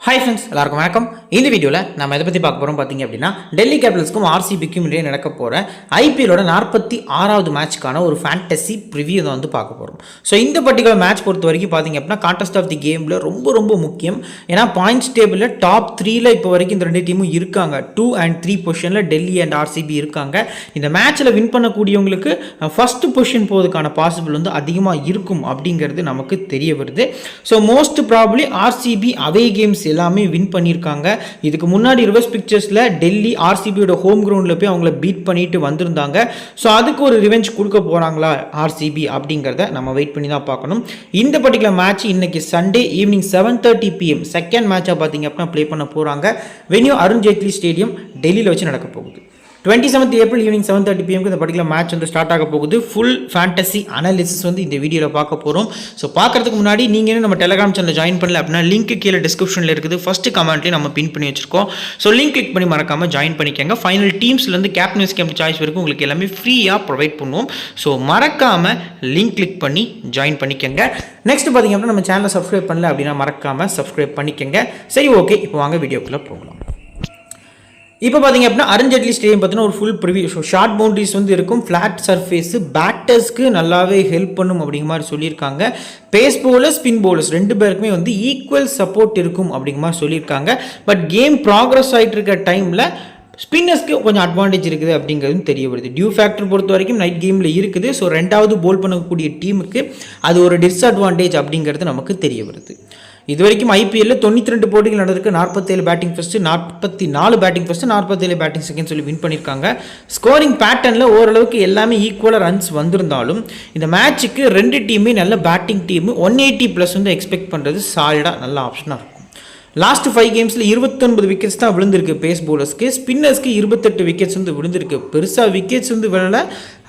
Hi friends, எல்லாருக்கும் வணக்கம். இந்த வீடியோவில் நம்ம எதை பற்றி பார்க்க போகிறோம் பார்த்தீங்க அப்படின்னா, டெல்லி கேபிட்டல்ஸ்க்கும் ஆர்சிபிக்கும் இடையே நடக்க போகிற ஐபிஎல்லோட 46வது மேட்ச்க்கான ஒரு ஃபேண்டசி ப்ரிவியூ தான் வந்து பார்க்க போகிறோம். ஸோ இந்த பர்டிகுலர் மேட்ச் பொறுத்த வரைக்கும் பார்த்தீங்க அப்படின்னா, கான்டெஸ்ட் ஆஃப் தி கேமில் ரொம்ப முக்கியம். ஏன்னா பாயிண்ட்ஸ் டேபிளில் டாப் 3ல் இப்போ வரைக்கும் இந்த ரெண்டு டீமும் இருக்காங்க. 2 and 3 பொசிஷனில் டெல்லி அண்ட் ஆர்சிபி இருக்காங்க. இந்த மேட்ச்சில் வின் பண்ணக்கூடியவங்களுக்கு ஃபர்ஸ்ட் பொசிஷன் போவதுக்கான பாசிபிள் வந்து அதிகமாக இருக்கும் அப்படிங்கிறது நமக்கு தெரிய வருது. ஸோ மோஸ்ட் ப்ராபப்லி ஆர்சிபி அவே கேம்ஸ் எல்லாமே வின் பண்ணியிருக்காங்க. இதுக்கு முன்னாடி ரிவர்ஸ் பிக்சர்ஸில் டெல்லி ஆர்சிபியோட ஹோம் கிரவுண்டில் போய் அவங்கள பீட் பண்ணிட்டு வந்திருந்தாங்க. ஸோ அதுக்கு ஒரு ரிவெஞ்ச் கொடுக்க போகிறாங்களா ஆர்சிபி அப்படிங்கிறத நம்ம வெயிட் பண்ணி தான் பார்க்கணும். இந்த பர்டிகுலர் மேட்ச் இன்னைக்கு சண்டே ஈவினிங் 7:30 PM செகண்ட் மேட்சாக பார்த்தீங்க அப்படின்னா ப்ளே பண்ண போகிறாங்க. வென்யூ அருண் ஜேட்லி ஸ்டேடியம் டெல்லியில் வச்சு நடக்க போகுது. 27th April ஈவினிங் 7:30 PM இந்த பர்டிகுலர் மேட்ச் வந்து ஸ்டார்ட் ஆக போகுது. ஃபுல் ஃபேண்டசி அனாலிசிஸ் வந்து இந்த வீடியோவில் பார்க்க போகிறோம். ஸோ பார்க்கறதுக்கு முன்னாடி நீங்கள் இன்னும் நம்ம டெலிகிராம் சேனல் ஜாயின் பண்ணல அப்படின்னா லிங்க் கீழே டிஸ்கிரிப்ஷனில் இருக்குது. ஃபர்ஸ்ட் கமெண்ட்லேயே நம்ம பின் பண்ணி வச்சிருக்கோம். ஸோ லிங்க் கிளிக் பண்ணி மறக்காமல் ஜாயின் பண்ணிக்கோங்க. ஃபைனல் டீம்ஸ்லேருந்து கேப்டன் வைஸ் கேப்டன் சாய்ஸ் வரைக்கும் உங்களுக்கு எல்லாமே ஃப்ரீயாக ப்ரொவைட் பண்ணுவோம். ஸோ மறக்காமல் லிங்க் கிளிக் பண்ணி ஜாயின் பண்ணிக்கோங்க. நெக்ஸ்ட் பார்த்தீங்க அப்படின்னா, நம்ம சேனலை சப்ஸ்கிரைப் பண்ணல அப்படின்னா மறக்காமல் சப்ஸ்கிரைப் பண்ணிக்கோங்க. சரி, ஓகே, இப்போ வாங்க வீடியோக்குள்ளே போகலாம். இப்போ பார்த்தீங்க அப்படின்னா, அருண் ஜேட்லி ஸ்டேடியம் பார்த்தீங்கன்னா ஒரு full preview. So short boundaries வந்து இருக்கும், ஃப்ளாட் சர்ஃபேஸு, பேட்டர்ஸ்க்கு நல்லாவே ஹெல்ப் பண்ணும் அப்படிங்கிற மாதிரி சொல்லியிருக்காங்க. பேஸ் பவுலர்ஸ், ஸ்பின் பவுலர்ஸ் ரெண்டு பேருக்குமே வந்து ஈக்குவல் சப்போர்ட் இருக்கும் அப்படிங்கிற மாதிரி சொல்லியிருக்காங்க. பட் கேம் ப்ராக்ரஸ் ஆகிட்டு இருக்க டைமில் ஸ்பின்னர்ஸ்க்கு கொஞ்சம் அட்வான்டேஜ் இருக்குது அப்படிங்கிறதும் தெரிய வருது. டியூ ஃபேக்டர் பொறுத்த வரைக்கும் நைட் கேமில் இருக்குது. ஸோ ரெண்டாவது போல் பண்ணக்கூடிய டீமுக்கு அது ஒரு டிஸ்அட்வான்டேஜ் அப்படிங்கிறது நமக்கு தெரிய வருது. இது வரைக்கும் ஐபிஎல்ல 92 போட்டிகள் நடந்திருக்கு. 47 batting first, 44 batting first, 47 batting second சொல்லி வின் பண்ணியிருக்காங்க. ஸ்கோரிங் பேட்டர்னில் ஓரளவுக்கு எல்லாமே ஈக்குவலாக ரன்ஸ் வந்திருந்தாலும் இந்த மேட்சுக்கு ரெண்டு டீமே நல்ல பேட்டிங் டீம் 180+ வந்து எக்ஸ்பெக்ட் பண்ணுறது சாலிடாக நல்ல ஆப்ஷனாக இருக்கும். லாஸ்ட் 5 கேம்ஸில் 29 விக்கெட்ஸ் தான் விழுந்திருக்கு பேஸ் பவுலர்ஸ்க்கு. ஸ்பின்னர்ஸ்க்கு 28 விக்கெட்ஸ் வந்து விழுந்திருக்கு. பெருசாக விக்கெட்ஸ் வந்து விழல.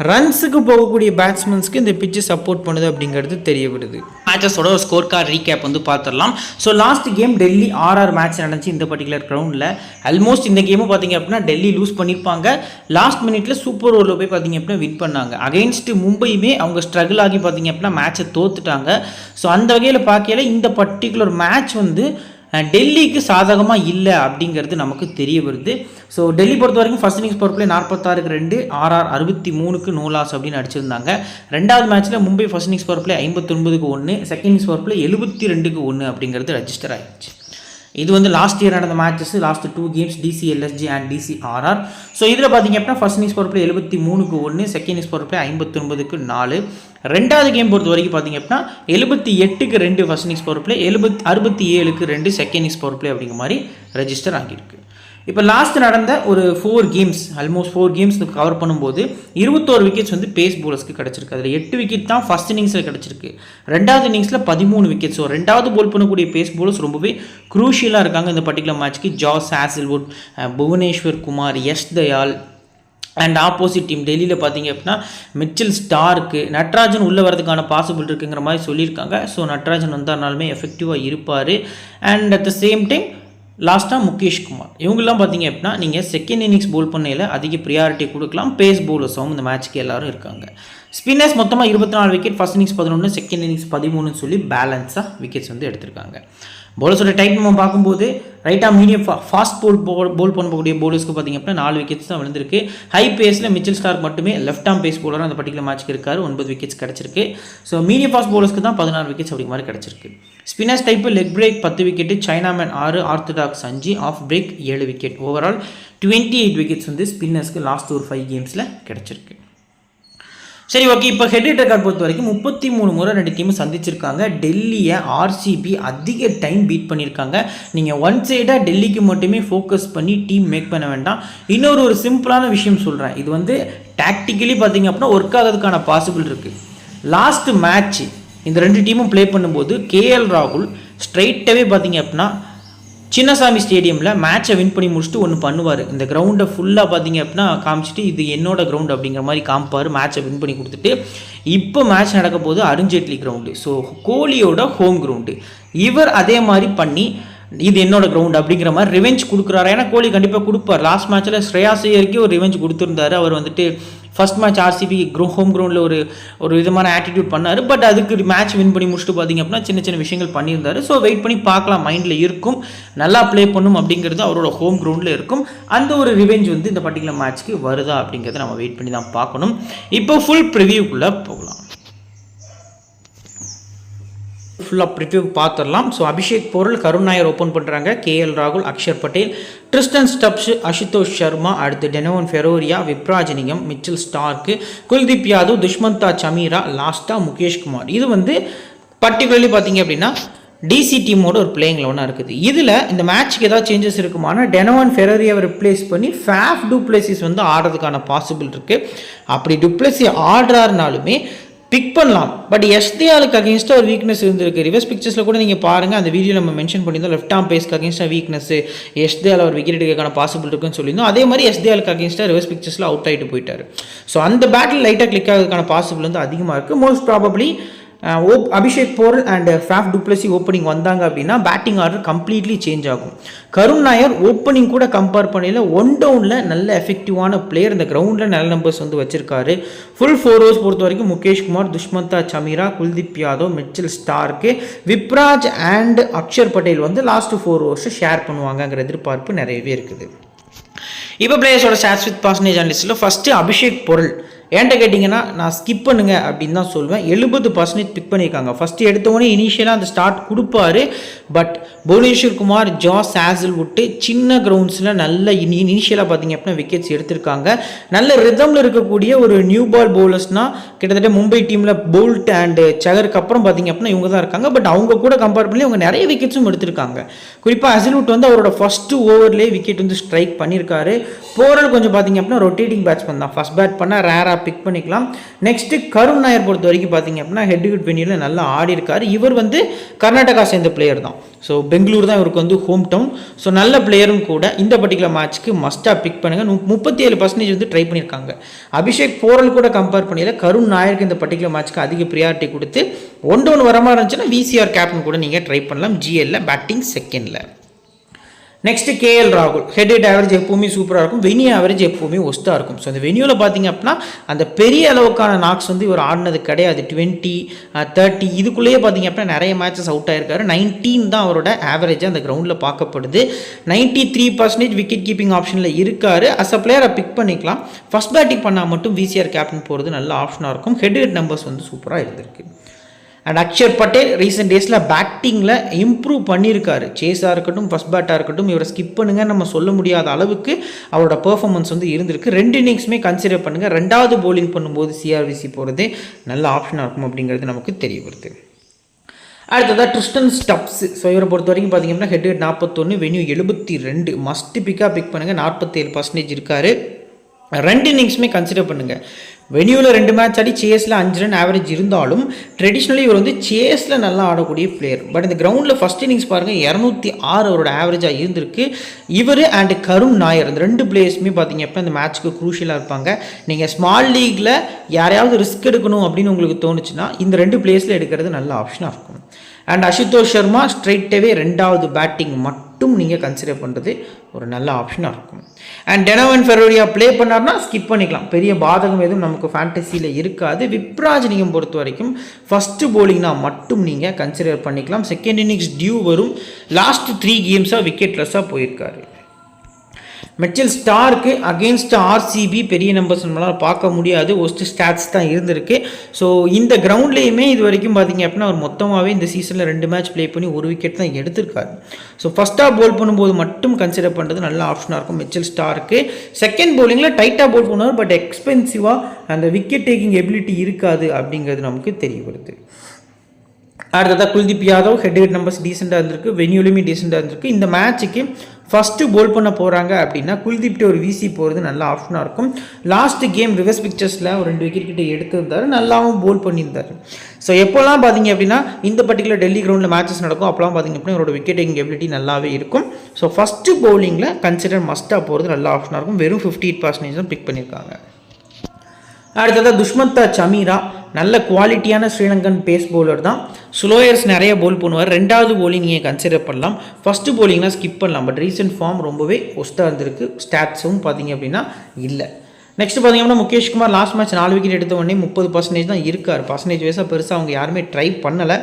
ரன்ஸுக்கு போகக்கூடிய பேட்ஸ்மேன்ஸ்க்கு இந்த பிச்சு சப்போர்ட் பண்ணுது அப்படிங்கிறது தெரிய வருது. மேட்சஸோட ஒரு ஸ்கோர் கார்டு ரீகேப் வந்து பார்த்துடலாம். So last game Delhi RR match நடந்துச்சு இந்த பர்டிகுலர் கிரவுண்டில். ஆல்மோஸ்ட் இந்த கேமும் பார்த்தீங்க அப்படின்னா டெல்லி லூஸ் பண்ணியிருப்பாங்க. லாஸ்ட் மினிட்ல சூப்பர் ஓவரில் போய் பார்த்தீங்க அப்படின்னா வின் பண்ணாங்க. அகைன்ஸ்ட் மும்பையுமே அவங்க ஸ்ட்ரகிள் ஆகி பார்த்தீங்க அப்படின்னா மேட்சை தோத்துட்டாங்க. ஸோ அந்த வகையில் பார்க்கல இந்த பர்டிகுலர் மேட்ச் வந்து டெல்லிக்கு சாதகமாக இல்லை அப்படிங்கிறது நமக்கு தெரிய வருது. ஸோ டெல்லி பொறுத்த வரைக்கும் ஃபர்ஸ்ட் இன்னிங்ஸ் பவர் பிளே 46க்கு 2, ஆர்ஆர் 63க்கு நோ லாஸ் அப்படின்னு அடிச்சிருந்தாங்க. ரெண்டாவது மேட்ச்சில் Mumbai first innings power play 59க்கு 1, செகண்ட் இன்னிங்ஸ் பவர் பிளே 72க்கு 1 அப்படிங்கிறது ரெஜிஸ்டர் ஆகிடுச்சு. இது வந்து லாஸ்ட் இயர் நடந்த matches, last 2 games DCLSG and DCRR. So இதில் பார்த்தீங்க அப்படின்னா ஃபர்ஸ்ட் இன்னிங்ஸ் பவர் பிளே 73க்கு 1, செகண்ட் இன்னிங்ஸ் பவர் பிளே 59க்கு 4. ரெண்டாவது கேம் பொறுத்த வரைக்கும் பார்த்தீங்க அப்படின்னா 78க்கு 2 ஃபர்ஸ்ட் இன்னிங்ஸ் பவர் பிளே, 67க்கு 2 செகண்ட் இன்னிங்ஸ் பவர் பிளே அப்படிங்கிற மாதிரி ரெஜிஸ்டர் ஆகியிருக்கு. இப்போ லாஸ்ட் நடந்த ஒரு 4 கேம்ஸ், ஆல்மோஸ்ட் 4 கேம்ஸ் கவர் பண்ணும்போது 21 விக்கெட்ஸ் வந்து பேஸ் பவுலர்ஸ்க்கு கிடச்சிருக்கு. அதில் 8 விக்கெட் தான் ஃபர்ஸ்ட் இன்னிங்ஸில் கிடச்சிருக்கு. ரெண்டாவது இன்னிங்ஸில் 13 விக்கெட். ஸோ ரெண்டாவது போல் பண்ணக்கூடிய பேஸ் பவுலர்ஸ் ரொம்பவே க்ரூஷியலாக இருக்காங்க இந்த பர்டிகுலர் மேட்ச்க்கு. Josh Hazlewood, Bhuvneshwar Kumar, Yash Dayal and opposite team டெல்லியில் பார்த்தீங்க அப்படின்னா மிச்சல் ஸ்டார்க்கு, நட்ராஜன் உள்ளே வரதுக்கான பாசிபிள் இருக்குங்கிற மாதிரி சொல்லியிருக்காங்க. ஸோ நட்ராஜன் வந்தாருனாலுமே எஃபெக்டிவாக இருப்பார். And at the same time லாஸ்ட்டாக முகேஷ் குமார், இவங்கெல்லாம் பார்த்தீங்க அப்படின்னா நீங்கள் செகண்ட் இன்னிங்ஸ் போல் பண்ணையில் அதிக ப்ரியாரிட்டி கொடுக்கலாம். பேஸ் பவுலர்ஸும் இந்த மேட்ச்க்கு எல்லாரும் இருக்காங்க. ஸ்பின்னர்ஸ் மொத்தமாக 24 wicket, first innings 11, second innings 13 சொல்லி பேலன்ஸாக விக்கெட்ஸ் வந்து எடுத்திருக்காங்க. பவுலர்ஸோட டைப் நம்ம பார்க்கும்போது ரைட்டாக மீடியம் ஃபாஸ்ட் போல் பண்ணக்கூடிய பவுலர்ஸ்க்கு பார்த்தீங்க அப்படின்னா 4 விக்கெட்ஸ் தான் விழுந்திருக்கு. ஹை பேஸில் மிச்சல் ஸ்டார்க் மட்டுமே லெஃப்ட் ஆம் பேஸ் பவுலராக அந்த பர்டிகுலர் மேட்ச்க்கு இருக்காரு. 9 விக்கெட்ஸ் கிடச்சிருக்கு. ஸோ மீடியம் ஃபாஸ்ட் பவுலர்ஸ்க்கு தான் 16 விக்கெட்ஸ் அப்படி மாதிரி கிடச்சிருக்கு. Spinners type leg break 10 wicket, chinaman 6, orthodox 5, off break 7 wicket. Overall 28 wickets வந்து ஸ்பின்னர்ஸ்க்கு லாஸ்ட் ஒரு 5 கேம்ஸில் கிடச்சிருக்கு. சரி, ஓகே. இப்போ ஹெட் ரெக்கார்ட் பொறுத்த வரைக்கும் 33 முறை ரெண்டு டீமும் சந்திச்சிருக்காங்க. டெல்லியை ஆர்சிபி அதிக டைம் பீட் பண்ணியிருக்காங்க. நீங்கள் ஒன் சைடாக டெல்லிக்கு மட்டுமே ஃபோக்கஸ் பண்ணி டீம் மேக் பண்ண வேண்டாம். இன்னொரு சிம்பிளான விஷயம் சொல்கிறேன். இது வந்து டாக்டிக்கலி பார்த்தீங்க அப்படின்னா ஒர்க் ஆகிறதுக்கான பாசிபிள் இருக்குது. லாஸ்ட் மேட்ச் இந்த ரெண்டு டீமும் ப்ளே பண்ணும்போது KL ராகுல் ஸ்ட்ரைட்டாகவே பார்த்தீங்க அப்படின்னா சின்னசாமி ஸ்டேடியமில் மேட்சை வின் பண்ணி முடிச்சுட்டு ஒன்று பண்ணுவார். இந்த கிரவுண்டை ஃபுல்லாக பார்த்தீங்க அப்படின்னா காமிச்சிட்டு இது என்னோட கிரவுண்ட் அப்படிங்கிற மாதிரி காமிப்பார். மேட்சை வின் பண்ணி கொடுத்துட்டு இப்போ மேட்ச் நடக்க போது அருண் ஜேட்லி கிரவுண்டு, ஸோ கோலியோட ஹோம் கிரவுண்டு. இவர் அதே மாதிரி பண்ணி இது என்னோட கிரவுண்ட் அப்படிங்கிற மாதிரி ரிவெஞ்ச் கொடுக்குறாரு. ஏன்னா கோலி கண்டிப்பாக கொடுப்பார். லாஸ்ட் மேட்ச்சில் ஸ்ரேயாஸ் ஐயருக்கு ஒரு ரிவெஞ்ச் கொடுத்துருந்தாரு. அவர் வந்துட்டு ஃபர்ஸ்ட் மேட்ச் ஆர்சிபி ஹோம் கிரவுண்டில் ஒரு விதமான ஆட்டிடியூட் பண்ணார். பட் அதுக்கு மேட்ச் வின் பண்ணி முடிச்சுட்டு பார்த்தீங்க அப்படின்னா சின்ன சின்ன விஷயங்கள் பண்ணியிருந்தார். ஸோ வெயிட் பண்ணி பார்க்கலாம், மைண்டில் இருக்கும், நல்லா ப்ளே பண்ணும் அப்படிங்கிறது அவரோட ஹோம் கிரவுண்டில் இருக்கும். அந்த ஒரு ரிவெஞ்ச் வந்து இந்த பர்டிகுலர் மேட்ச்க்கு வருதா அப்படிங்கிறத நம்ம வெயிட் பண்ணி தான் பார்க்கணும். இப்போ ஃபுல் ப்ரிவியூக்குள்ளே போகலாம். ஃபுல்லாக ப்ரிவியூ பார்த்துடலாம். ஸோ அபிஷேக் போரல், கருண் நாயர் ஓப்பன் பண்ணுறாங்க, கேஎல் ராகுல், அக்ஷர் பட்டேல், ட்ரிஸ்டன் ஸ்டப்ஸ், அசுதோஷ் சர்மா, அடுத்து டெனோவன் ஃபெரோரியா, விப்ராஜ்னியம், மிச்சல் ஸ்டார்க்கு, குல்தீப் யாதவ், துஷ்மந்தா சமீரா, லாஸ்ட்டாக முகேஷ் குமார். இது வந்து பர்டிகுலர்லி பார்த்தீங்க அப்படின்னா டிசி டீமோட ஒரு பிளேயிங் லெவனாக இருக்குது. இதில் இந்த மேட்ச்க்கு ஏதாவது சேஞ்சஸ் இருக்குமானா டெனோவன் ஃபெரோரியாவை ரிப்ளேஸ் பண்ணி ஃபேஃப் டுப்ளசிஸ் வந்து ஆடுறதுக்கான பாசிபிள் இருக்குது. அப்படி டுப்ளசி ஆடுறாருனாலுமே பிக் பண்ணலாம். பட் எஸ்டிஆருக்கு அகேன்ஸ்டாக ஒரு வீக்னஸ் இருந்திருக்கு. ரிவர்ஸ் பிக்சர்ஸில் கூட நீங்கள் பாருங்கள், அந்த வீடியோ நம்ம மென்ஷன் பண்ணியிருந்தோம். லெஃப்ட் ஆர்ம் பேஸ்க்கு அகேன்ஸ்டாக வீக்னஸ், எஸ்டிஆல் அவர் விக்கெட் எடுக்கிறதுக்கான பாசிபிள் இருக்குன்னு சொல்லியிருந்தோம். அதே மாதிரி எஸ்டிஆருக்கு அகேன்ஸ்டாக ரிவர்ஸ் பிக்சர்ஸில் அவுட் ஆகிட்டு போயிட்டார். ஸோ அந்த பேட்டில் லைட்டாக கிளிக் ஆகிறதுக்கான பாசிபிள் வந்து அதிகமாக இருக்குது. Most probably Abhishek Porel and Faf du Plessis opening வந்தாங்க அப்படின்னா பேட்டிங் ஆர்டர் கம்ப்ளீட்லி சேஞ்ச் ஆகும். கருண் நாயர் ஓப்பனிங் கூட கம்பேர் பண்ணல ஒன் டவுனில் நல்ல எஃபெக்டிவான பிளேயர், இந்த கிரவுண்டில் நல்ல நம்பர்ஸ் வந்து வச்சிருக்காரு. ஃபுல் 4 ஓவர்ஸ் பொறுத்த வரைக்கும் Mukesh Kumar, Dushmantha Chameera, Kuldeep Yadav, Mitchell Starc, Vipraj and Axar Patel வந்து லாஸ்ட் 4 ஓவர்ஸை ஷேர் பண்ணுவாங்கங்கிற எதிர்பார்ப்பு நிறையவே இருக்குது. இப்போ பிளேயர்ஸோட ஸ்டாட்ஸ் வித் பர்சன்டேஜ் அனலிஸ்ட்டில் ஃபஸ்ட்டு அபிஷேக் போரல். ஏன்ட்ட கேட்டிங்கன்னா நான் ஸ்கிப் பண்ணுங்க அப்படின்னு தான் சொல்லுவேன். 70% பிக் பண்ணியிருக்காங்க. ஃபஸ்ட்டு எடுத்தவொடனே இனிஷியலாக அந்த ஸ்டார்ட் கொடுப்பாரு. பட் புவனேஸ்வர் குமார், ஜாஸ் ஹேசல்வுட்டு சின்ன கிரவுண்ட்ஸில் நல்ல இனிஷியலாக பார்த்தீங்க அப்படின்னா விக்கெட்ஸ் எடுத்திருக்காங்க. நல்ல ரிதமில் இருக்கக்கூடிய ஒரு நியூ பால் பவுலர்ஸ்னால் கிட்டத்தட்ட மும்பை டீமில் போல்ட் அண்ட் சகருக்கு அப்புறம் பார்த்தீங்க அப்படின்னா இவங்க தான் இருக்காங்க. பட் அவங்க கூட கம்பேர் பண்ணி அவங்க நிறைய விக்கெட்ஸும் எடுத்திருக்காங்க. குறிப்பாக ஹேசல்வுட் வந்து அவரோட ஃபஸ்ட்டு ஓவர்லேயே விக்கெட் வந்து ஸ்ட்ரைக் பண்ணியிருக்காரு. போரல் கொஞ்சம் பார்த்தீங்க அப்படின்னா ரொட்டேட்டிங் பேட்ஸ்மேன் தான். ஃபஸ்ட் பேட் பண்ணால் ரேராக பிக் பண்ணிக்கலாம். நெக்ஸ்ட் கருண் நாயர் பொறுத்த வரைக்கும் பார்த்தீங்க அப்படின்னா ஹெட் விக்கெட் வென்யூவில் நல்லா ஆடி இருக்காரு. இவர் வந்து கர்நாடகா சேர்ந்த பிளேயர் தான். ஸோ பெங்களூர் தான் இவருக்கு வந்து ஹோம் டவுன். ஸோ நல்ல பிளேயரும் கூட. இந்த பர்டிகுலர் மேட்ச்க்கு மஸ்ட்டாக பிக் பண்ணுங்க. 37% வந்து ட்ரை பண்ணியிருக்காங்க. அபிஷேக் போரல் கூட கம்பேர் பண்ணல கருண் நாயருக்கு இந்த பர்டிகுலர் மேட்ச்க்கு அதிக ப்ரியாரிட்டி கொடுத்து ஒன் டவுன் வர மாதிரி இருந்துச்சுன்னா விசிஆர் கேப்டன் கூட நீங்கள் ட்ரை பண்ணலாம். ஜிஎல்ல பேட்டிங் செகண்டில். நெக்ஸ்ட்டு கேஎல் ராகுல். ஹெட் ஆவரேஜ் எப்போவுமே சூப்பராக இருக்கும், வென்யூ ஆவரேஜ் எப்போவுமே ஒஸ்ட்டாக இருக்கும். ஸோ அந்த வென்யூவில் பார்த்தீங்க அப்படின்னா அந்த பெரிய அளவுக்கான நாக்ஸ் வந்து இவர் ஆடினது கிடையாது. 20, 30 இதுக்குள்ளேயே பார்த்தீங்க அப்படின்னா நிறைய மேட்சஸ் அவுட் ஆயிருக்காரு. 19 தான் அவரோட ஆவரேஜாக அந்த கிரவுண்டில் பார்க்கப்படுது. 93% விக்கெட் கீப்பிங் ஆப்ஷனில் இருக்கார். அஸ் அ பிளேயரை பிக் பண்ணிக்கலாம். ஃபஸ்ட் பேட்டிங் பண்ணால் மட்டும் விசிஆர் கேப்டன் போகிறது நல்ல ஆப்ஷனாக இருக்கும். ஹெட் நம்பர்ஸ் வந்து சூப்பராக இருந்திருக்கு. அண்ட் அக்ஷர் பட்டேல் ரீசெண்ட் டேஸில் பேட்டிங்கில் இம்ப்ரூவ் பண்ணியிருக்காரு. சேஸாக இருக்கட்டும், ஃபஸ்ட் பேட்டாக இருக்கட்டும், இவரை ஸ்கிப் பண்ணுங்கன்னு நம்ம சொல்ல முடியாத அளவுக்கு அவரோட பெர்ஃபார்மன்ஸ் வந்து இருந்திருக்கு. 2 இன்னிங்ஸுமே கன்சிடர் பண்ணுங்கள். 2வது போலிங் பண்ணும்போது சிஆர்விசி போகிறதே நல்ல ஆப்ஷனாக இருக்கும் அப்படிங்கிறது நமக்கு தெரிய வருது. அடுத்ததாக ட்ரிஸ்டன் ஸ்டப்ஸ். ஸோ இவரை பொறுத்த வரைக்கும் பார்த்தீங்க அப்படின்னா ஹெட் 41, வென்யூ 72. மஸ்ட் பிக்காக பிக் பண்ணுங்கள். 47% இருக்கார். 2 இன்னிங்ஸுமே கன்சிடர் பண்ணுங்கள். வென்யூவில் 2 மேட்ச் ஆடி சேஸில் 5 ரன் ஆவரேஜ் இருந்தாலும் ட்ரெடிஷ்னலி இவர் வந்து சேஸில் நல்லா ஆடக்கூடிய பிளேயர். பட் இந்த கிரவுண்டில் ஃபஸ்ட் இன்னிங்ஸ் பாருங்கள் 206 அவரோட ஆவரேஜாக இருந்திருக்கு. இவர் அண்ட் கருண் நாயர் இந்த 2 பிளேயர்ஸுமே பார்த்தீங்க அப்படின்னா இந்த மேட்ச்க்கு க்ரூஷியலாக இருப்பாங்க. நீங்கள் ஸ்மால் லீக்கில் யாரையாவது ரிஸ்க் எடுக்கணும் அப்படின்னு உங்களுக்கு தோணுச்சுன்னா இந்த 2 பிளேயர்ஸில் எடுக்கிறது நல்ல ஆப்ஷனாக இருக்கும். அண்ட் அசுதோஷ் சர்மா ஸ்ட்ரைட்டாகவே 2வது பேட்டிங் மட்டும் நீங்கள் கன்சிடர் பண்ணுறது ஒரு நல்ல ஆப்ஷனாக இருக்கும். அண்ட் டெனோவன் ஃபெரோரியா ப்ளே பண்ணார்னா ஸ்கிப் பண்ணிக்கலாம். பெரிய பாதகம் எதுவும் நமக்கு ஃபேண்டசியில் இருக்காது. விப்ராஜ்னியம் பொறுத்த வரைக்கும் ஃபஸ்ட்டு போலிங்னா மட்டும் நீங்கள் கன்சிடர் பண்ணிக்கலாம். செகண்ட் இன்னிங்ஸ் டியூ வரும். லாஸ்ட் 3 கேம்ஸாக விக்கெட்லெஸ்ஸாக போயிருக்காரு. மிச்சல் ஸ்டார்க்கு அகெயின்ஸ்ட் ஆர்சிபி பெரிய நம்பர்ஸ் நம்மளால் பார்க்க முடியாது. ஒஸ்ட் ஸ்டாட்ஸ் தான் இருந்திருக்கு. ஸோ இந்த கிரவுண்ட்லேயுமே இது வரைக்கும் பார்த்தீங்க அப்படின்னா அவர் மொத்தமாகவே இந்த சீசனில் 2 மேட்ச் ப்ளே பண்ணி 1 விக்கெட் தான் எடுத்திருக்காரு. ஸோ ஃபஸ்ட்டாக போல் பண்ணும்போது மட்டும் கன்சிடர் பண்ணுறது நல்ல ஆப்ஷனாக இருக்கும் மிச்சல் ஸ்டார்க்கு. செகண்ட் போலிங்கில் டைட்டாக போல் பண்ணுவார். பட் எக்ஸ்பென்சிவாக அந்த விக்கெட் டேக்கிங் எபிலிட்டி இருக்காது அப்படிங்கிறது நமக்கு தெரிய வருது. அடுத்ததாக குல்தீப் யாதவ் ஹெட் நம்பர்ஸ் டீசெண்டாக இருந்திருக்கு. வென்யூலையுமே டீசெண்டாக இருந்திருக்கு. இந்த மேட்ச்சுக்கு ஃபஸ்ட்டு போல் பண்ண போகிறாங்க அப்படின்னா குல்தீப்ட்டு ஒரு விசி போகிறது நல்ல ஆப்ஷனாக இருக்கும். லாஸ்ட் கேம் ரிவர்ஸ் பிக்சர்ஸில் ஒரு 2 விக்கெட் கிட்ட எடுத்திருந்தார். நல்லாவும் போல் பண்ணியிருந்தார். ஸோ எப்போல்லாம் பார்த்தீங்க அப்படின்னா இந்த பர்டிகுலர் டெல்லி கிரவுண்டில் மேட்சஸ் நடக்கும் அப்போலாம் பார்த்தீங்க அப்படின்னா அவரோட விக்கெட் டேக்கிங் எபிலிட்டி நல்லாவே இருக்கும். ஸோ ஃபஸ்ட்டு பவுலிங்கில் கன்சிடர் மஸ்ட்டாக போகிறது நல்ல ஆப்ஷனாக இருக்கும். வெறும் 58% தான் பிக் பண்ணியிருக்காங்க. அடுத்ததாக துஷ்மந்தா சமீரா நல்ல குவாலிட்டியான ஸ்ரீலங்கன் பேஸ் பவுலர் தான். ஸ்லோயர்ஸ் நிறைய போல் பண்ணுவார். 2வது போலிங் நீங்கள் கன்சிடர் பண்ணலாம். ஃபஸ்ட்டு போலிங்னா ஸ்கிப் பண்ணலாம். பட் ரீசெண்ட் ஃபார்ம் ரொம்பவே ஒஸ்ட்டாக இருந்திருக்கு. ஸ்டாட்ஸும் பார்த்தீங்க அப்படின்னா இல்லை. நெக்ஸ்ட் பார்த்தீங்கன்னா முகேஷ்குமார் லாஸ்ட் மேட்ச் 4 விக்கெட் எடுத்த உடனே 30% தான் இருக்கார். பர்சன்டேஜ் வைஸாக பெருசாக அவங்க யாருமே ட்ரை பண்ணலை.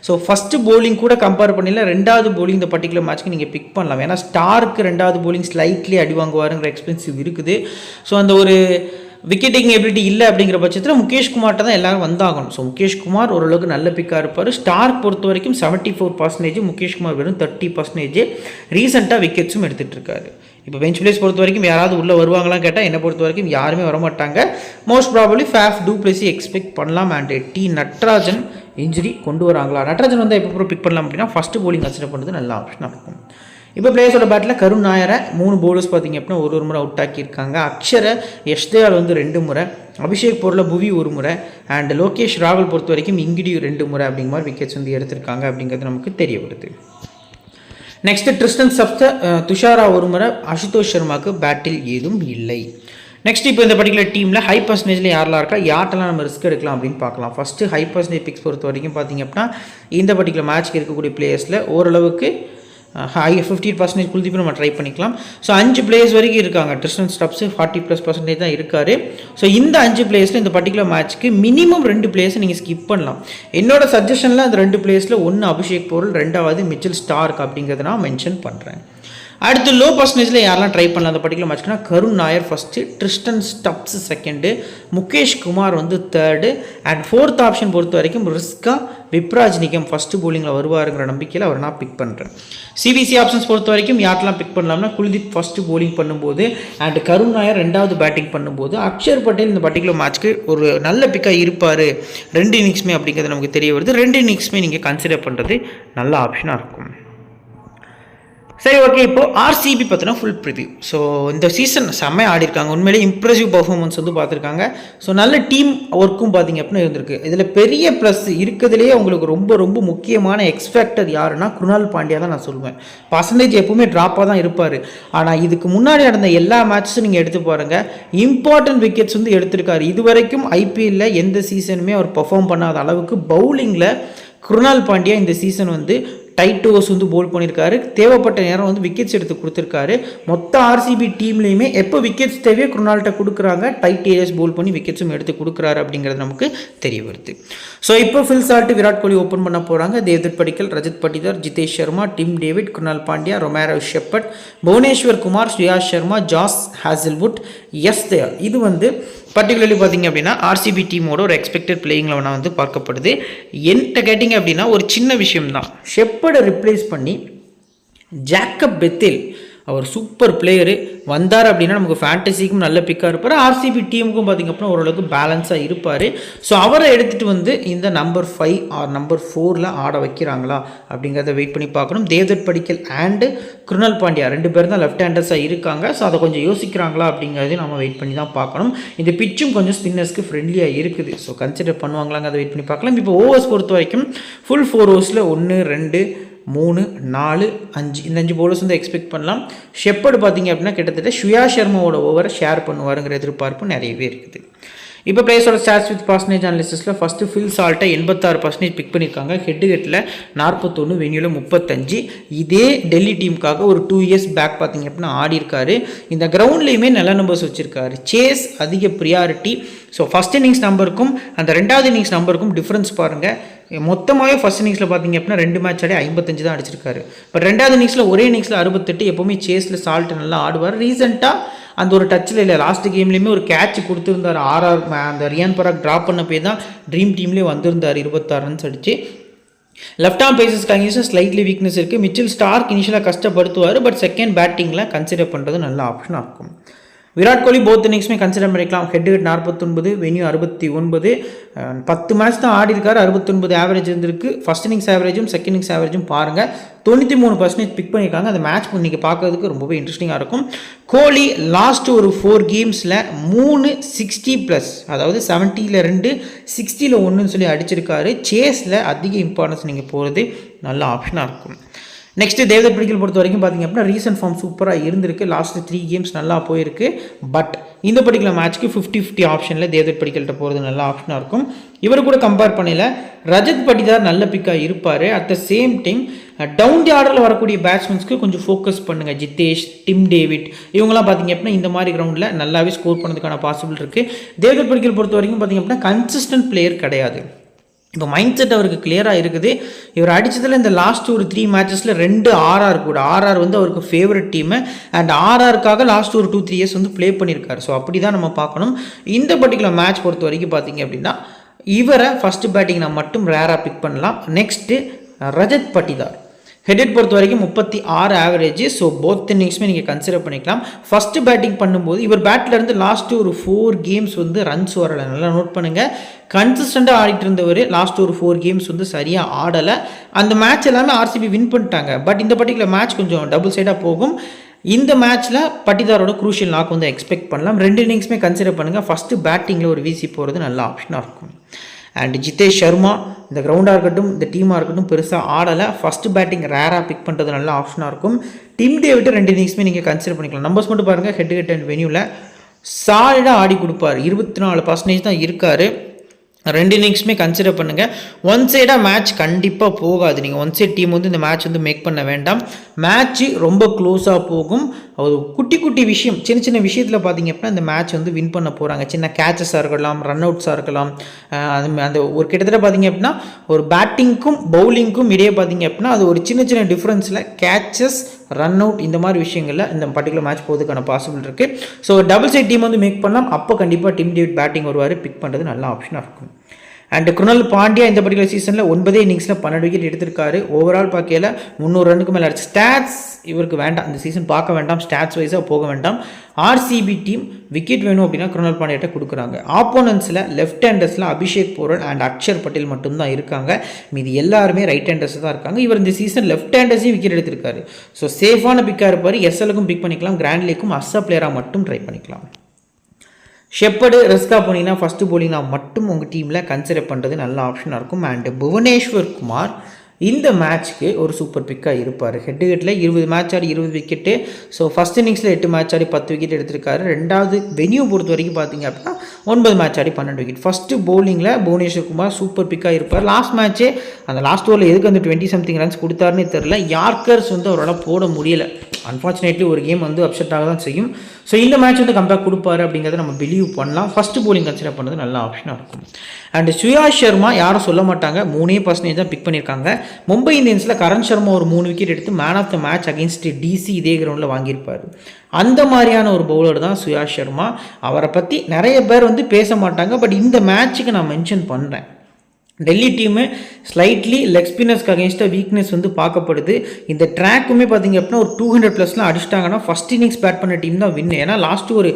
ஸோ ஃபஸ்ட்டு போலிங் கூட கம்பேர் பண்ணல, ரெண்டாவது போலிங் இந்த பர்டிகுலர் மேட்ச்க்கு நீங்கள் பிக் பண்ணலாம். ஏன்னா ஸ்டாருக்கு ரெண்டாவது போலிங் ஸ்லைட்லி அடி வாங்குவாருங்கிற எக்ஸ்பென்சிவ் இருக்குது. ஸோ அந்த ஒரு விக்கெட் டேக்கிங் எபிலிட்டி இல்லை அப்படிங்கிற பட்சத்தில் முகேஷ்குமார்ட்ட தான் எல்லாரும் வந்தாகணும். ஸோ முகேஷ்குமார் ஓரளவுக்கு நல்ல பிக்காக இருப்பார். ஸ்டார்க் பொறுத்த வரைக்கும் 74%, முகேஷ்குமார் வெறும் 30%. ரீசெண்டாக விக்கெட்ஸும் எடுத்துகிட்டு இருக்காரு. இப்போ பெஞ்ச் பிளேஸ் பொறுத்த வரைக்கும் யாராவது உள்ளே வருவாங்களாம் கேட்டால் என்னை பொறுத்த வரைக்கும் யாருமே வரமாட்டாங்க. Most probably Faf two Plessis expect பண்ணலாம். அண்ட் டி நட்ராஜன் இன்ஜுரி கொண்டு வராங்களா? நட்ராஜன் வந்து எப்போ பிக் பண்ணலாம் அப்படின்னா ஃபஸ்ட்டு போலிங் கன்சிடர் பண்ணுறது நல்ல ஆப்ஷனாக இருக்கும். இப்போ பிளேயர்ஸோட பேட்டில் கருண் நாயரை 3 பவுலர்ஸ் பார்த்திங்க அப்படின்னா ஒரு முறை அவுட் ஆக்கியிருக்காங்க. அக்ஷரை யஷ்தயால் வந்து 2 முறை, அபிஷேக் பொருளை புவி 1 முறை, அண்ட் லோகேஷ் ராகுல் பொறுத்த வரைக்கும் இங்கிடி 2 முறை அப்படிங்கிற மாதிரி விக்கெட்ஸ் வந்து எடுத்திருக்காங்க அப்படிங்கிறது நமக்கு தெரிய வருது. நெக்ஸ்ட் ட்ரிஸ்டன் சப்த துஷாரா 1 முறை, அசுதோஷ் சர்மாவுக்கு பேட்டில் ஏதும் இல்லை. நெக்ஸ்ட் இப்போ இந்த பர்டிகுலர் டீமில் ஹை பர்சன்டேஜில் யாரெல்லாம் இருக்கா, யார்ட்டெல்லாம் நம்ம ரிஸ்க் எடுக்கலாம் அப்படின்னு பார்க்கலாம். ஃபஸ்ட்டு ஹை பர்சன்டேஜ் பிக்ஸ் பொறுத்த வரைக்கும் பார்த்திங்க அப்படின்னா இந்த பர்டிகுலர் மேட்ச்க்கு இருக்கக்கூடிய பிளேயர்ஸில் ஓரளவுக்கு ஹை 50% குல்தீப் நம்ம ட்ரை பண்ணிக்கலாம். ஸோ 5 பிளேயர்ஸ் வரைக்கும் இருக்காங்க. ட்ரிஸ்டன் ஸ்டப்ஸு 40+% தான் இருக்கார். ஸோ இந்த 5 பிளேயர்ஸில் இந்த பர்டிகுலர் மேட்ச்க்கு மினிமம் 2 பிளேயர்ஸை நீங்கள் ஸ்கிப் பண்ணலாம். என்னோட சஜஷனில் அந்த 2 பிளேயர்ஸில் ஒன்று அபிஷேக் பொருள், 2வது மிச்சல் ஸ்டார்க் அப்படிங்கிறத நான் மென்ஷன் பண்ணுறேன். அடுத்து லோ பர்சன்டேஜில் யாரெல்லாம் ட்ரை பண்ணலாம் அந்த பர்டிகுலர் மேட்ச்க்குனா Karun Nair first, Tristan Stubbs second, Mukesh Kumar வந்து தேர்டு, அண்ட் 4th ஆப்ஷன் பொறுத்த வரைக்கும் ரிஸ்காக விப்ராஜ் நிகம் ஃபஸ்ட்டு போலிங்கில் வருவாருங்கிற நம்பிக்கையில் அவர் நான் பிக் பண்ணுறேன். சிவிசி ஆப்ஷன்ஸ் பொறுத்த வரைக்கும் யாரெல்லாம் பிக் பண்ணலாம்னா குல்தீப் ஃபஸ்ட்டு போலிங் பண்ணும்போது அண்ட் கருண் நாயர் 2வது பேட்டிங் பண்ணும்போது, அக்ஷர் பட்டேல் இந்த பர்டிகுலர் மேட்ச்க்கு ஒரு நல்ல பிக்காக இருப்பார் 2 இன்னிங்ஸுமே அப்படிங்கிறது நமக்கு தெரிய வருது. 2 இன்னிங்ஸுமே நீங்கள் கன்சிடர் பண்ணுறது நல்ல ஆப்ஷனாக இருக்கும். சரி, ஓகே. இப்போது ஆர்சிபி பார்த்தினா ஃபுல் ப்ரிவ்யூ. ஸோ இந்த சீசன் செம்மையாக ஆடிருக்காங்க. உண்மையிலே இம்ப்ரெசிவ் பர்ஃபார்மன்ஸ் வந்து பார்த்துருக்காங்க. ஸோ நல்ல டீம் ஒர்க்கும் பார்த்திங்க அப்படின்னா இருந்திருக்கு. இதில் பெரிய ப்ளஸ் இருக்கிறதுலேயே உங்களுக்கு ரொம்ப ரொம்ப முக்கியமான எக்ஸ்பெக்டர் யாருன்னா குருணால் பாண்டியா தான் நான் சொல்லுவேன். பர்சன்டேஜ் எப்பவுமே ட்ராப்பாக தான் இருப்பார். ஆனால் இதுக்கு முன்னாடி நடந்த எல்லா மேட்ச்சும் நீங்கள் எடுத்து பாருங்கள், இம்பார்ட்டன்ட் விக்கெட்ஸ் வந்து எடுத்திருக்காரு. இது வரைக்கும் ஐபிஎல்லில் எந்த சீசனுமே அவர் பர்ஃபார்ம் பண்ணாத அளவுக்கு பவுலிங்கில் குருணால் பாண்டியா இந்த சீசன் வந்து டைட் ஓவர்ஸ் வந்து போல் பண்ணியிருக்காரு. தேவைப்பட்ட நேரம் வந்து விக்கெட்ஸ் எடுத்து கொடுத்துருக்காரு. மொத்த ஆர்சிபி டீம்லேயுமே எப்போ விக்கெட்ஸ் தேவையோ குருணால்கிட்ட கொடுக்குறாங்க, டைட் ஏரியாஸ் போல் பண்ணி விக்கெட்ஸும் எடுத்து கொடுக்குறாரு அப்படிங்கிறது நமக்கு தெரிய வருது. ஸோ இப்போ Phil Salt, Virat Kohli open பண்ண போகிறாங்க. தேவ்தத் படிக்கல், Rajat Patidar, Jitesh Sharma, Tim David, Krunal Pandya, Romero shepherd, Bhubaneswar Kumar, Shreyas Sharma, ஜாஸ் ஹேசல்வுட், யஷ்தயால். இது வந்து பர்டிகுலர்லி பார்த்திங்க அப்படின்னா ஆர்சிபி டீமோட ஒரு எக்ஸ்பெக்டட் பிளேயிங் லெவனாக வந்து பார்க்கப்படுது. என்கிட்ட கேட்டிங்க அப்படின்னா ஒரு சின்ன விஷயம்தான், ஷெப்பர்டை ரிப்ளேஸ் பண்ணி ஜேக்கப் பெத்தேல், அவர் சூப்பர் பிளேயரு, வந்தார் அப்படின்னா நமக்கு ஃபேண்டசிக்கும் நல்ல பிக்காக இருப்பார். ஆர்சிபி டீமுக்கும் பார்த்திங்க அப்படின்னா ஓரளவுக்கு பேலன்ஸாக இருப்பார். ஸோ அவரை எடுத்துகிட்டு வந்து இந்த நம்பர் 5 ஆர் நம்பர் 4ல் ஆட வைக்கிறாங்களா அப்படிங்கிறத வெயிட் பண்ணி பார்க்கணும். தேவ்தத் படிக்கல் அண்டு குருணால் பாண்டியா 2 பேர் தான் லெஃப்ட் ஹேண்டர்ஸாக இருக்காங்க. ஸோ அதை கொஞ்சம் யோசிக்கிறாங்களா அப்படிங்கிறதையும் நம்ம வெயிட் பண்ணி தான் பார்க்கணும். இந்த பிச்சும் கொஞ்சம் ஸ்பின்னர்ஸ்க்கு ஃப்ரெண்ட்லியாக இருக்குது. ஸோ கன்சிடர் பண்ணுவாங்களாங்க, அதை வெயிட் பண்ணி பார்க்கலாம். இப்போ ஓவர்ஸ் பொறுத்த வரைக்கும் ஃபுல் 4 ஓவர்ஸில் 1, 2, 3, 4, 5 இந்த 5 பவுலர்ஸ் வந்து எக்ஸ்பெக்ட் பண்ணலாம். ஷெப்பர்டு பார்த்திங்க அப்படின்னா கிட்டத்தட்ட ஸ்ரேயாஸ் சர்மாவோட ஓவரை ஷேர் பண்ணுவாருங்கிற எதிர்பார்ப்பு நிறையவே இருக்குது. இப்போ பிளேயர்ஸோட ஸ்டாட்ஸ் வித் பர்சன்டேஜ் அனாலிசிஸில் ஃபஸ்ட்டு ஃபில் சால்ட்டை 86% பிக் பண்ணியிருக்காங்க. ஹெட்டுகெட்டில் 41, வென்யூவில் 35. இதே டெல்லி டீமுக்காக ஒரு 2 இயர்ஸ் பேக் பார்த்திங்க அப்படின்னா ஆடி இருக்காரு. இந்த கிரவுண்ட்லேயுமே நல்ல நம்பர்ஸ் வச்சுருக்காரு. சேஸ் அதிக ப்ரியாரிட்டி. ஸோ ஃபஸ்ட் இன்னிங்ஸ் நம்பருக்கும் அந்த 2வது இன்னிங்ஸ் நம்பருக்கும் டிஃப்ரென்ஸ் பாருங்கள். மொத்தமாகவே ஃபஸ்ட் இன்னிங்ஸில் பார்த்திங்க அப்படின்னா 2 மேட்ச் ஆடி 55 தான் அடிச்சிருக்காரு. பட் 2வது இன்னிங்ஸில் ஒரே இன்னிங்ஸில் 68. எப்போவுமே சேஸில் சால்ட் நல்லா ஆடுவார். ரீசெண்டாக அந்த ஒரு டச்சில் இல்லை, லாஸ்ட் கேம்லேயுமே ஒரு கேட்ச் கொடுத்துருந்தார். அந்த ரியான் பராக் ட்ராப் பண்ண போய் தான் ட்ரீம் டீம்லேயே வந்திருந்தார். 26 ரன்ஸ் அடிச்சு. லெஃப்ட் ஆர்ம் பேசஸ்க்கு அங்கேயும் ஸ்லைட்லி வீக்னஸ் இருக்குது. மிச்சல் ஸ்டார்க் இனிஷியலாக கஷ்டப்படுத்துவார். பட் செகண்ட் பேட்டிங்கில் கன்சிடர் பண்ணுறது நல்ல ஆப்ஷனாக இருக்கும். விராட் கோலி போத் இன்னிங்ஸுமே கன்சிடர் பண்ணிக்கலாம். ஹெட்டுகெட் 49, வென்யூ 69. 10 மேட்ச் தான் ஆடி இருக்காரு. 69 ஆவரேஜ் இருந்திருக்கு. ஃபஸ்ட் இன்னிங்ஸ் ஆவரேஜும் செகண்ட் இன்னிங்ஸ் ஆவரேஜும் பாருங்கள். 93% பிக் பண்ணியிருக்காங்க. அந்த மேட்ச் இன்றைக்கி பார்க்கறதுக்கு ரொம்பவே இன்ட்ரெஸ்டிங்காக இருக்கும். கோலி லாஸ்ட் ஒரு 4 கேம்ஸில் 3 60+, அதாவது 70ல் 2, 60ல் 1ன்னு சொல்லி அடிச்சிருக்காரு. சேஸில் அதிக இம்பார்ட்டன்ஸ் நீங்கள் போகிறது நல்ல ஆப்ஷனாக இருக்கும். நெக்ஸ்ட்டு தேவ்தத் படிக்கல் பொறுத்த வரைக்கும் பார்த்திங்க அப்படின்னா ரீசன்ட் ஃபார்ம் சூப்பராக இருந்திருக்கு. லாஸ்ட் 3 கேம்ஸ் நல்லா போயிருக்கு. பட் இந்த பர்டிகுலர் மேட்ச்க்கு 50-50 ஆப்ஷனில் தேவ்தத் படிக்கல்கிட்ட போகிறது நல்ல ஆப்ஷனாக இருக்கும். இவர் கூட கம்பேர் பண்ணல ரஜத் பட்டிதார் நல்ல பிக்காக இருப்பார். At the same time down the ஆர்டரில் வரக்கூடிய பேட்ஸ்மேன்ஸ்க்கு கொஞ்சம் ஃபோக்கஸ் பண்ணுங்கள். ஜிதேஷ், டிம் டேவிட் இவங்கெல்லாம் பார்த்தீங்க அப்படின்னா இந்த மாதிரி கிரவுண்டில் நல்லாவே ஸ்கோர் பண்ணதுக்கான பாசிபிள் இருக்குது. தேவ்தத் படிக்கல் பொறுத்த வரைக்கும் பார்த்தீங்க அப்படின்னா கன்சிஸ்டன்ட் பிளேயர் கிடையாது. இப்போ மைண்ட் செட் அவருக்கு கிளியராக இருக்குது. இவர் அடித்ததில் இந்த லாஸ்ட் ஒரு 3 மேட்சஸில் 2 RR கூட. RR வந்து அவருக்கு ஃபேவரட் டீமு அண்ட் RRக்காக லாஸ்ட் ஒரு 2-3 இயர்ஸ் வந்து ப்ளே பண்ணியிருக்காரு. ஸோ அப்படி தான் நம்ம பார்க்கணும். இந்த பர்டிகுலர் மேட்ச் பொறுத்த வரைக்கும் பார்த்தீங்க அப்படின்னா இவரை ஃபஸ்ட்டு பேட்டிங் நான் மட்டும் ரேராக பிக் பண்ணலாம். நெக்ஸ்ட்டு ரஜத் பட்டிதார் ஹெட் பொறுத்த வரைக்கும் 36 ஆவரேஜ். ஸோ போத் இன்னிங்ஸுமே நீங்கள் கன்சிடர் பண்ணிக்கலாம். ஃபஸ்ட்டு பேட்டிங் பண்ணும்போது இவர் பேட்லேருந்து லாஸ்ட்டு ஒரு 4 கேம்ஸ் வந்து ரன்ஸ் வரலை. நல்லா நோட் பண்ணுங்கள். கன்சிஸ்டண்ட்டாக ஆடிட்டு இருந்தவர் லாஸ்ட் ஒரு 4 கேம்ஸ் வந்து சரியாக ஆடலை. அந்த மேட்ச் எல்லாமே RCB வின் பண்ணிட்டாங்க. பட் இந்த பர்டிகுலர் மேட்ச் கொஞ்சம் டபுள் சைடாக போகும். இந்த மேட்ச்சில் பட்டிதாரோட க்ரூஷியல் நாக் வந்து எக்ஸ்பெக்ட் பண்ணலாம். 2 இன்னிங்ஸுமே கன்சிடர் பண்ணுங்கள். ஃபஸ்ட்டு பேட்டிங்கில் ஒரு வீசி போகிறது நல்ல ஆப்ஷனாக இருக்கும். அண்ட் ஜிதேஷ் சர்மா இந்த கிரவுண்டாக இருக்கட்டும் இந்த டீமாக இருக்கட்டும் பெருசாக ஆடலை. ஃபஸ்ட்டு பேட்டிங் ரேராக பிக் பண்ணுறது நல்ல ஆப்ஷனாக இருக்கும். டிம் டேவிட் 2 இன்னிங்ஸுமே நீங்கள் கன்சிடர் பண்ணிக்கலாம். நம்பர்ஸ் மட்டும் பாருங்கள். ஹெட் அண்ட் வென்யூவில் சாலிடாக ஆடி கொடுப்பார். 24% தான் இருக்கார். 2 இன்னிங்ஸுமே கன்சிடர் பண்ணுங்கள். ஒன் சைடாக மேட்ச் கண்டிப்பாக போகாது. நீங்கள் ஒன் சைட் டீம் வந்து இந்த மேட்ச் வந்து மேக் பண்ண வேண்டாம். மேட்ச்சு ரொம்ப க்ளோஸாக போகும். ஒரு குட்டி குட்டி விஷயம் சின்ன சின்ன விஷயத்தில் பார்த்தீங்க அப்படின்னா இந்த மேட்ச் வந்து வின் பண்ண போகிறாங்க. சின்ன கேச்சஸாக இருக்கலாம், ரன் அவுட்ஸாக இருக்கலாம். அந்த ஒரு கிட்டத்தட்ட பார்த்தீங்க அப்படின்னா ஒரு பேட்டிங்க்கும் பவுலிங்க்கும் இடையே பார்த்தீங்க அப்படின்னா அது ஒரு சின்ன சின்ன டிஃப்ரென்ஸில் கேச்சஸ், ரன் அவுட் இந்த மாதிரி விஷயங்களில் இந்த பர்டிகுலர் மேட்ச் போகிறதுக்கான பாசிபிள் இருக்குது. ஸோ டபுள் சைட் டீம் வந்து மேக் பண்ணலாம். அப்போ கண்டிப்பாக டிம் டேவிட் பேட்டிங் வருவார். பிக் பண்ணுறது நல்ல ஆப்ஷனாக இருக்கும். அண்ட் குருணால் பாண்டியா இந்த பர்டிகுலர் சீசனில் 9 இன்னிங்ஸில் 12 விக்கெட் எடுத்திருக்காரு. ஓவரால் பார்க்கையில் 300 ரன்னுக்கு மேலே அடிச்சு. ஸ்டாட்ஸ் இவருக்கு வேண்டாம். இந்த சீசன் பார்க்க வேண்டாம். ஸ்டாட்ஸ் வைஸாக போக வேண்டாம். RCB டீம் விக்கெட் வேணும் அப்படின்னா குருணால் பாண்டியாட்ட கொடுக்குறாங்க. ஆப்போனன்ஸில் லெஃப்ட் ஹேண்டர்ஸில் அபிஷேக் போரல் அண்ட் அக்ஷர் பட்டேல் மட்டும்தான் இருக்காங்க. மீது எல்லாருமே ரைட் ஹேண்டர்ஸ் தான் இருக்காங்க. இவர் இந்த சீசன் லெஃப்ட் ஹேண்டர்ஸையும் விக்கெட் எடுத்திருக்காரு. ஸோ சேஃபான பிக்காக இருப்பார். SLக்கும் பிக் பண்ணிக்கலாம். கிராண்ட் லீக்கும் அஸ்ஸா பிளேயராக மட்டும் ட்ரை பண்ணிக்கலாம். ஷெப்பர்டு ரிஸ்காக போனீங்கன்னா ஃபஸ்ட்டு போலிங்னா மட்டும் உங்கள் டீமில் கன்சிடர் பண்ணுறது நல்ல ஆப்ஷனாக இருக்கும். அண்டு புவனேஸ்வர் குமார் இந்த மேட்ச்க்கு ஒரு சூப்பர் பிக்காக இருப்பார். ஹெட்டில் 20 மேட்ச் ஆடி 20 விக்கெட்டு. ஸோ ஃபஸ்ட் இன்னிங்ஸில் 8 மேட்ச் ஆடி 10 விக்கெட் எடுத்திருக்காரு. ரெண்டாவது வென்யூ பொறுத்த வரைக்கும் பார்த்தீங்க அப்படின்னா 9 மேட்ச் ஆடி 12 விக்கெட். ஃபஸ்ட்டு பவுலிங்கில் புவனேஸ்வர் குமார் சூப்பர் பிக்காக இருப்பார். லாஸ்ட் மேட்ச்சே அந்த லாஸ்ட் ஓவரில் எதுக்கு அந்த 20 சம்திங் ரன்ஸ் கொடுத்தாருன்னு தெரில. யார்கர்ஸ் வந்து அவரால் போட முடியலை. அன்ஃபார்ச்சுனேட்லி ஒரு கேம் வந்து அப்செட் ஆக தான் செய்யும். ஸோ இந்த மேட்ச் வந்து கம்பேக் கொடுப்பாரு அப்படிங்கிறத நம்ம பிலீவ் பண்ணலாம். ஃபஸ்ட்டு போலிங் கன்சிடர் பண்ணுறது நல்ல ஆப்ஷனாக இருக்கும். அண்ட் சுயா சர்மா யாரும் சொல்ல மாட்டாங்க. 3% தான் பிக் பண்ணியிருக்காங்க. மும்பை இந்தியன்ஸில் கரண் சர்மா ஒரு 3 விக்கெட் எடுத்து man of the match against DC இதே கிரவுண்டில் வாங்கியிருப்பார். அந்த மாதிரியான ஒரு பவுலர் தான் சுயா சர்மா. அவரை பற்றி நிறைய பேர் வந்து பேச மாட்டாங்க. பட் இந்த மேட்ச்சுக்கு நான் மென்ஷன் பண்ணுறேன். டெல்லி டீமு ஸ்லைட்லி லெக் ஸ்பின்னர்ஸ்க்கு அகேன்ஸ்டாக வீக்னஸ் வந்து பார்க்கப்படுது. இந்த ட்ராக்குமே பார்த்தீங்க அப்படின்னா ஒரு 200+ அடிச்சிட்டாங்கன்னா ஃபஸ்ட் இன்னிங்ஸ் பேட் பண்ண டீம் தான் வின். ஏன்னா லாஸ்ட்டு ஒரு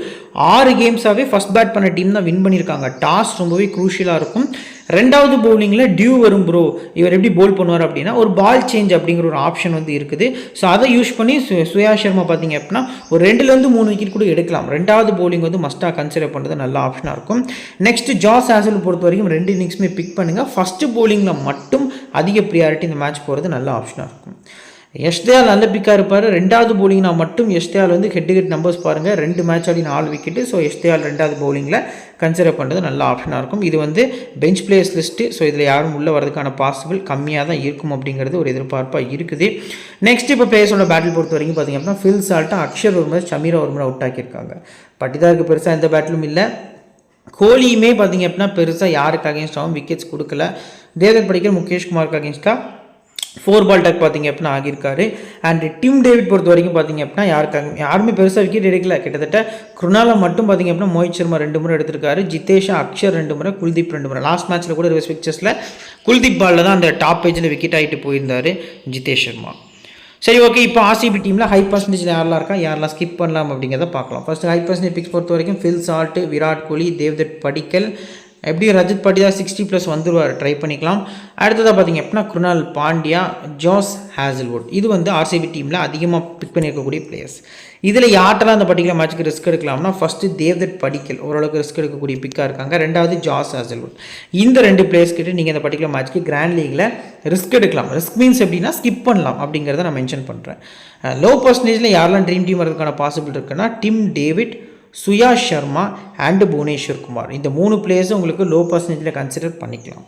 6 கேம்ஸாகவே ஃபஸ்ட் பேட் பண்ண டீம் தான் வின் பண்ணியிருக்காங்க. டாஸ் ரொம்பவே க்ரூஷியலாக இருக்கும். ரெண்டாவது பவுலிங்கில் டியூ வரும் ப்ரோ. இவர் எப்படி போல் பண்ணுவார் அப்படின்னா ஒரு பால் சேஞ்ச் அப்படிங்கிற ஒரு ஆப்ஷன் வந்து இருக்குது. ஸோ அதை யூஸ் பண்ணி சுயா சர்மா பார்த்தீங்க அப்படின்னா ஒரு 2-3 விக்கெட் கூட எடுக்கலாம். ரெண்டாவது பவுலிங் வந்து மஸ்ட்டாக கன்சிடர் பண்ணுறது நல்ல ஆப்ஷனாக இருக்கும். நெக்ஸ்ட் ஜாஸ் ஹேசல் பொறுத்த வரைக்கும் 2 இன்னிங்ஸுமே பிக் பண்ணுங்கள். ஃபஸ்ட்டு பவுலிங்கில் மட்டும் அதிக ப்ரியாரிட்டி இந்த மேட்ச் போகிறது நல்ல ஆப்ஷனாக இருக்கும். எஸ்தேல் நல்ல பிக்காக இருப்பார். ரெண்டாவது பவுலிங்னா மட்டும் எஸ்தேல் வந்து ஹெட் நம்பர்ஸ் பாருங்கள். 2 மேட்ச் ஆடி 4 விக்கெட்டு. ஸோ எஸ்தேல் ரெண்டாவது பவுலிங்கில் கன்சிடர் பண்ணுறது நல்ல ஆப்ஷனாக இருக்கும். இது வந்து பெஞ்ச் பிளேயர்ஸ் லிஸ்ட்டு. ஸோ இதில் யாரும் உள்ளே வரதுக்கான பாசிபிள் கம்மியாக தான் இருக்கும் அப்படிங்கிறது ஒரு எதிர்பார்ப்பாக இருக்குது. நெக்ஸ்ட் இப்போ பிளேயர்ஸோட பேட்டில் பொறுத்த வரைக்கும் பார்த்திங்க அப்படின்னா ஃபில் சால்ட்டா, அக்ஷர் ஒரு முறை, ஷமீரா ஒரு முறை அவுட் ஆக்கியிருக்காங்க. பட்டிதாருக்கு பெருசாக எந்த பேட்டிலும் இல்லை. கோலியுமே பார்த்திங்க அப்படின்னா பெருசாக யாருக்கு அகேன்ஸ்டாகவும் விக்கெட்ஸ் கொடுக்கல. தேவ்தத் படிக்கல், முகேஷ் குமாருக்கு அகேன்ஸ்டாக 4 பால் டக் பார்த்திங்க அப்படின்னா ஆகியிருக்காரு. அண்ட் டிம் டேவிட் பொறுத்த வரைக்கும் பார்த்திங்க அப்படின்னா யாருமே பெருசாக விக்கெட் எடுக்கல. கிட்டத்தட்ட குருணாலை மட்டும் பார்த்திங்க அப்படின்னா மோஹித் சர்மா 2 முறை எடுத்திருக்காரு. ஜிதேஷா, அக்ஷர் 2 முறை, குல்தீப் 2 முறை. லாஸ்ட் மேட்ச்சில் கூட ரிவர்ஸ் பிக்சர்ஸில் குல்தீப் பாலில் தான் அந்த டாப் பேஜில் விக்கெட் ஆகிட்டு போயிருந்தார் ஜிதேஷ் சர்மா. சரி, ஓகே. இப்போ RCB டீமில் ஹை பர்சன்டேஜில் யாரெல்லாம் இருக்கா, யாரெல்லாம் ஸ்கிப் பண்ணலாம் அப்படிங்கிறத பார்க்கலாம். ஃபஸ்ட்டு ஹை பர்சன்டேஜ் பிக்ஸ் பொறுத்த வரைக்கும் ஃபில் சால்ட், விராட் கோலி, தேவ்தத் படிக்கல், எப்படி ரஜத் பட்டிதார் 60+ வந்துடுவார், ட்ரை பண்ணிக்கலாம். அடுத்ததாக பார்த்திங்க அப்படின்னா குருணால் பாண்டியா, ஜாஸ் ஹேசல்வுட். இது வந்து RCB டீமில் அதிகமாக பிக் பண்ணியிருக்கக்கூடிய பிளேயர்ஸ். இதில் யார்ட்டெல்லாம் அந்த பர்டிகுலர் மேட்ச்சுக்கு ரிஸ்க் எடுக்கலாம்னா ஃபஸ்ட்டு தேவ்தத் படிக்கல் ஓரளவுக்கு ரிஸ்க் எடுக்கக்கூடிய பிக்காக இருக்காங்க. ரெண்டாவது ஜாஸ் ஹேசல்வுட். இந்த 2 பிளேயர்ஸ் கிட்ட நீங்கள் இந்த பர்டிகுலர் மேட்ச்சுக்கு கிராண்ட் லீகில் ரிஸ்க் எடுக்கலாம். ரிஸ்க் மீன்ஸ் எப்படின்னா ஸ்கிப் பண்ணலாம் அப்படிங்கிறத நான் மென்ஷன் பண்ணுறேன். லோ பர்சன்டேஜில் யாரெல்லாம் ட்ரீம் டீம் வரதுக்கான பாசிபிள் இருக்குன்னா Tim David, Suyash Sharma and Bhuvneshwar Kumar. இந்த 3 பிளேயர்ஸும் உங்களுக்கு லோ பர்சன்டேஜில் கன்சிடர் பண்ணிக்கலாம்.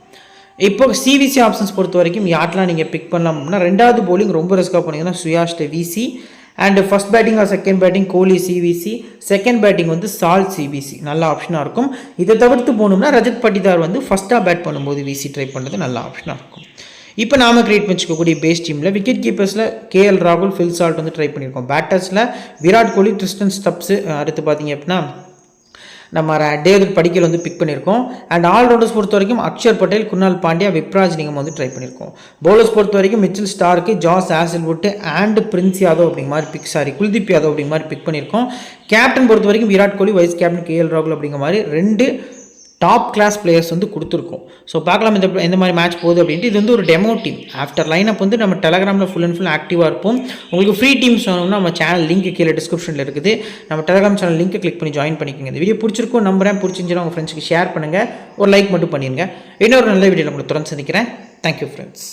இப்போ சிவிசி ஆப்ஷன்ஸ் பொறுத்த வரைக்கும் யார்ட்லாம் நீங்கள் பிக் பண்ணலாம் அப்படின்னா, ரெண்டாவது bowling ரொம்ப ரிஸ்க்காக போனீங்கன்னா Suyash VC, and first batting or second batting Kohli CVC, second batting வந்து சால் சிவிசி நல்ல ஆப்ஷனாக இருக்கும். இதை தவிர்த்து போகணும்னா ரஜத் பட்டிதார் வந்து ஃபஸ்ட்டாக பேட் பண்ணும்போது விசி ட்ரை பண்ணுறது நல்ல ஆப்ஷனாக இருக்கும். இப்போ நாம கிரியேட் பண்ணிக்கக்கூடிய பேஸ் டீமில் விக்கெட் கீப்பர்ஸில் கேஎல் ராகுல், ஃபில் சால்ட் வந்து ட்ரை பண்ணியிருக்கோம். பேட்டர்ஸில் விராட் கோலி, ட்ரிஸ்டன் ஸ்டப்ஸு, அடுத்து பார்த்தீங்க அப்படின்னா நம்ம டேவிட் படிக்கல் வந்து பிக் பண்ணியிருக்கோம். அண்ட் ஆல்ரவுண்டர்ஸ் பொறுத்த வரைக்கும் அக்ஷர் பட்டேல், குணால் பாண்டியா, விப்ராஜ் நிகம் வந்து ட்ரை பண்ணியிருக்கோம். பவுலர்ஸ் பொறுத்த வரைக்கும் Mitchell Starc, Josh Hazlewood and Prince Yadav அப்படிங்கிற மாதிரி குல்தீப் யாதவ் அப்படிங்கிற மாதிரி பிக் பண்ணியிருக்கோம். கேப்டன் பொறுத்த வரைக்கும் Virat Kohli, vice captain KL ராகுல் அப்படிங்கிற மாதிரி 2 டாப் கிளாஸ் பிளேயர்ஸ் வந்து கொடுத்துருக்கோம். ஸோ பார்க்கலாம் எந்த மாதிரி மேட்ச் போகுது அப்படின்ட்டு. இது வந்து ஒரு டெமோ டீம். ஆஃப்டர் லைனப் வந்து நம்ம டெலகிராமில் ஃபுல் அண்ட் ஃபுல் ஆக்டிவாக இருப்போம். உங்களுக்கு ஃப்ரீ டீம்ஸ் வேணும்னா நம்ம சேனல் லிங்க் கீழே டிஸ்கிரிப்ஷனில் இருக்குது. நம்ம டெலகிராம் சேனல் லிங்க் கிளிக் பண்ணி ஜாயின் பண்ணிக்கோங்க. இந்த வீடியோ பிடிச்சிருக்கும் நம்புறேன். பிடிச்சிருந்துச்சுன்னா உங்கள் ஃப்ரெண்ட்ஸ்க்கு ஷேர் பண்ணுங்கள், ஒரு லைக் மட்டும் பண்ணிடுங்க. இன்னொரு நல்ல வீடியோவில் உங்களை தொடர்ந்து சந்திக்கிறேன். Thank you friends.